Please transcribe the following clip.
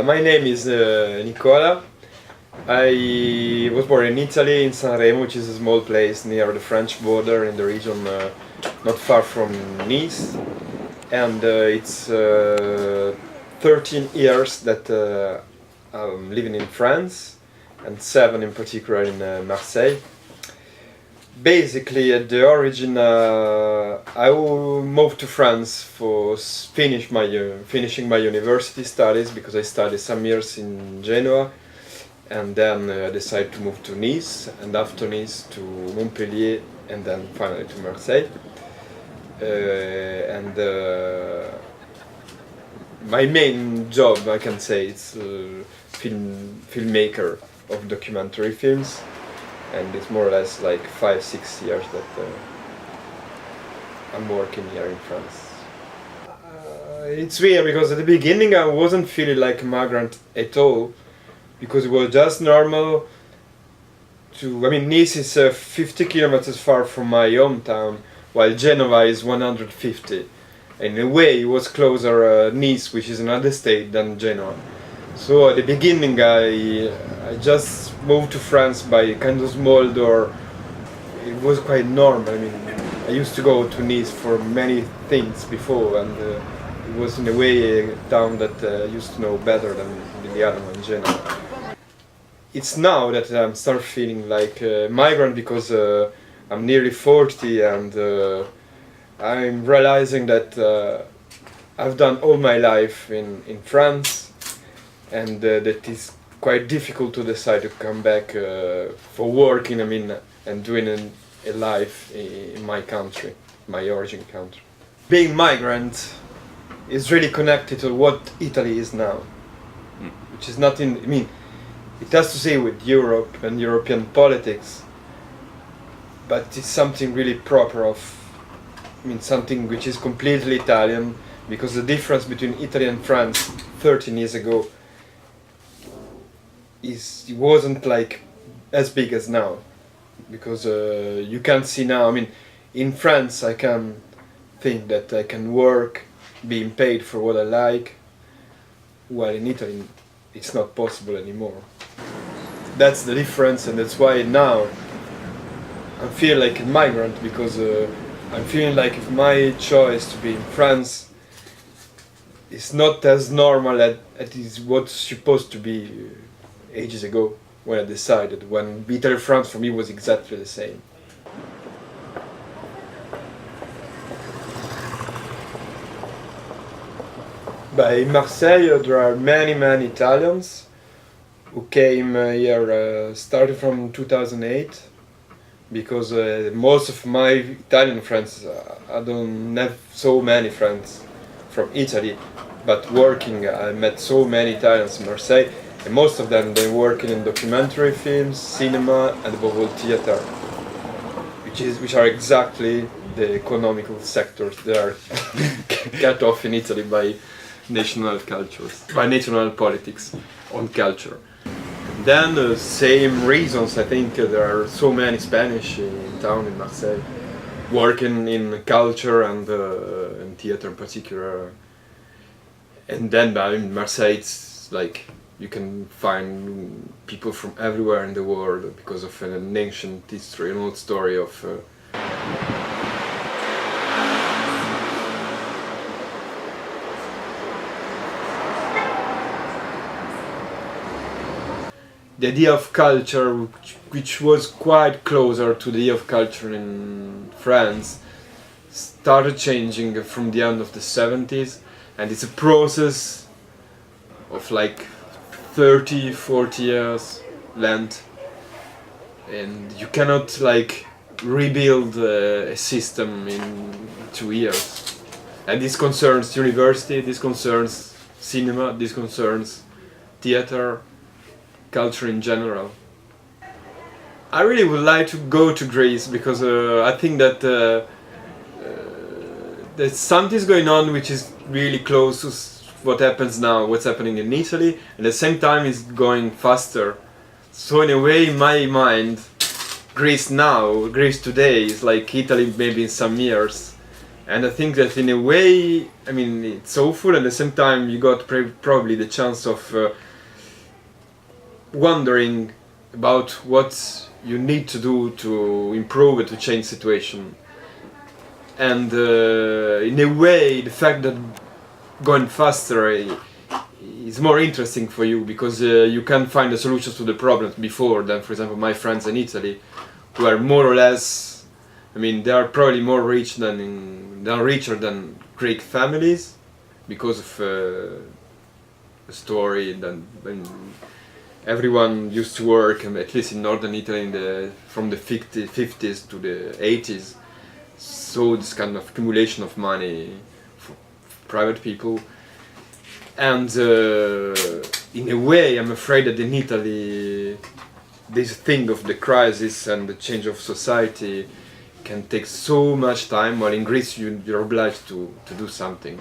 My name is Nicola. I was born in Italy, in Sanremo, which is a small place near the French border in the region not far from Nice. And it's 13 years that I'm living in France, and 7 in particular in Marseille. Basically, at the origin, I moved to France for finishing my university studies, because I studied some years in Genoa, and then decided to move to Nice, and after Nice to Montpellier, and then finally to Marseille. My main job, I can say, is filmmaker of documentary films. And it's more or less like 5-6 years that I'm working here in France. It's weird because at the beginning I wasn't feeling like a migrant at all, because it was just normal to... I mean, Nice is 50 kilometers far from my hometown, while Genova is 150. In a way it was closer Nice, which is another state, than Genoa. So at the beginning I just moved to France by kind of small door. It was quite normal. I mean, I used to go to Nice for many things before, and it was in a way a town that I used to know better than the other one, Genoa. It's now that I'm start feeling like a migrant, because I'm nearly 40, and I'm realizing that I've done all my life in France, and that it's quite difficult to decide to come back for working, I mean, and doing a life in my country, my origin country. Being migrant is really connected to what Italy is now, which is nothing, I mean, it has to say with Europe and European politics, but it's something really proper of, I mean, something which is completely Italian, because the difference between Italy and France 13 years ago it wasn't like as big as now, because you can see now, I mean, in France I can think that I can work being paid for what I like, while in Italy it's not possible anymore. That's the difference, and that's why now I feel like a migrant, because I'm feeling like if my choice to be in France is not as normal as it is what's supposed to be ages ago, when I decided, when Italy France for me was exactly the same. But in Marseille there are many Italians who came here starting from 2008, because most of my Italian friends, I don't have so many friends from Italy, but working I met so many Italians in Marseille. And most of them, they're working in documentary films, cinema, and above all theater, which are exactly the economical sectors that are cut off in Italy by national cultures, by national politics on culture. And then same reasons, I think there are so many Spanish in town in Marseille, working in culture and in theater in particular. And then in Marseille it's like you can find people from everywhere in the world, because of an ancient history, an old story of the idea of culture, which was quite closer to the idea of culture in France, started changing from the end of the 70s, and it's a process of like 30-40 years length, and you cannot like rebuild a system in 2 years. And this concerns university, this concerns cinema, this concerns theater, culture in general. I really would like to go to Greece, because I think that there's something going on which is really close to what happens now, what's happening in Italy, and at the same time it's going faster. So in a way, in my mind, Greece now, Greece today is like Italy maybe in some years, And I think that in a way, I mean, it's awful, and at the same time you got probably the chance of wondering about what you need to do to improve it, to change situation. And in a way, the fact that going faster is more interesting for you, because you can find the solutions to the problems before than, for example, my friends in Italy, who are more or less, I mean, they are probably more rich richer than Greek families, because of the story that everyone used to work, at least in northern Italy, from the 50s to the 80s. So this kind of accumulation of money for private people. And in a way, I'm afraid that in Italy, this thing of the crisis and the change of society can take so much time, while in Greece you're obliged to do something.